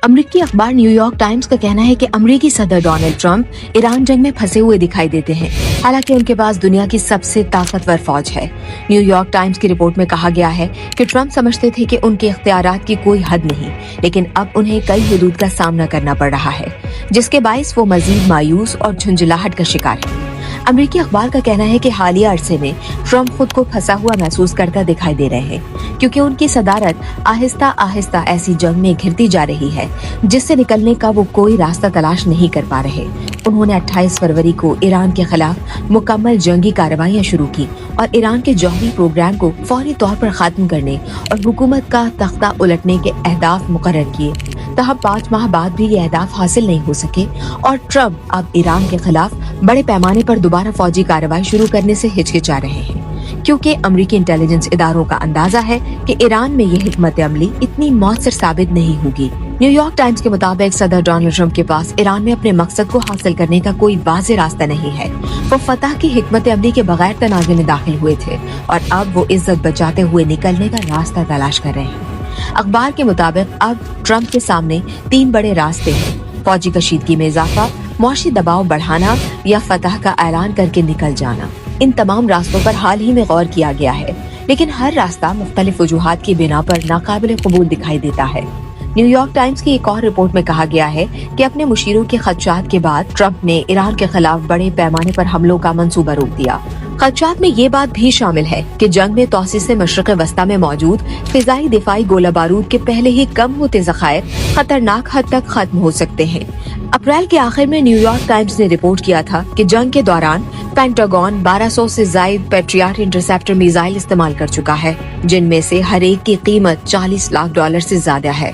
अमरीकी अखबार New York times का कहना है कि अमरीकी सदर डोनाल्ड ट्रंप ईरान जंग में फंसे हुए दिखाई देते हैं, हालांकि उनके पास दुनिया की सबसे ताकतवर फौज है। न्यूयॉर्क टाइम्स की रिपोर्ट में कहा गया है कि ट्रंप समझते थे कि उनके इख्तियारात की कोई हद नहीं, लेकिन अब उन्हें कई हुदूद का सामना करना पड़ रहा है, जिसके बाइस वो मजीद मायूस और झुंझलाहट का शिकार है। अमरीकी अखबार का कहना है कि हालिया अरसे में ट्रंप खुद को फंसा हुआ महसूस करता दिखाई दे रहे हैं, क्योंकि उनकी सदारत आहिस्ता आहिस्ता ऐसी जंग में घिरती जा रही है जिससे निकलने का वो कोई रास्ता तलाश नहीं कर पा रहे। उन्होंने 28 फरवरी को ईरान के खिलाफ मुकम्मल जंगी कार्रवाइयां शुरू की और ईरान के जौहरी प्रोग्राम को फौरी तौर पर खत्म करने और हुकूमत का तख्ता उलटने के अहदाफ मुकर्रर किए। तहम 5 माह बाद भी ये अहदाफ हासिल नहीं हो सके और ट्रंप अब ईरान के खिलाफ बड़े पैमाने पर दोबारा फौजी कार्रवाई शुरू करने से हिचकिचा रहे हैं, क्योंकि अमरीकी इंटेलिजेंस इदारों का अंदाजा है कि ईरान में ये हिकमत अमली इतनी मौसर साबित नहीं होगी। न्यूयॉर्क टाइम्स के मुताबिक सदर डोनाल्ड ट्रंप के पास ईरान में अपने मकसद को हासिल करने का कोई वाज़ेह रास्ता नहीं है। वो फतह की हिकमत अमली के बगैर तनाज़े में दाखिल हुए थे और अब वो इज्जत बचाते हुए निकलने का रास्ता तलाश कर रहे हैं। अखबार के मुताबिक अब ट्रंप के सामने 3 बड़े रास्ते हैं: फौजी कशीदगी में इजाफा, मौशी दबाव बढ़ाना या फतह का ऐलान करके निकल जाना। इन तमाम रास्तों पर हाल ही में गौर किया गया है, लेकिन हर रास्ता मुख्तलिफ वजूहात की बिना पर नाकाबिल कबूल दिखाई देता है। न्यूयॉर्क टाइम्स की एक और रिपोर्ट में कहा गया है कि अपने मुशीरों के खदशात के बाद ट्रंप ने ईरान के खिलाफ बड़े पैमाने पर हमलों का मंसूबा रोक दिया। खदशात में ये बात भी शामिल है कि जंग में तौसी से मशरक़ वस्ता में मौजूद फिजाई दिफाई गोला बारूद के पहले ही कम होते ज़खायर खतरनाक हद तक खत्म हो सकते हैं। अप्रैल के आखिर में न्यूयॉर्क टाइम्स ने रिपोर्ट किया था कि जंग के दौरान पेंटागन 1200 से ज़ायद पैट्रियट इंटरसेप्टर मिसाइल इस्तेमाल कर चुका है, जिनमें से हर एक की कीमत $40 लाख से ज्यादा है।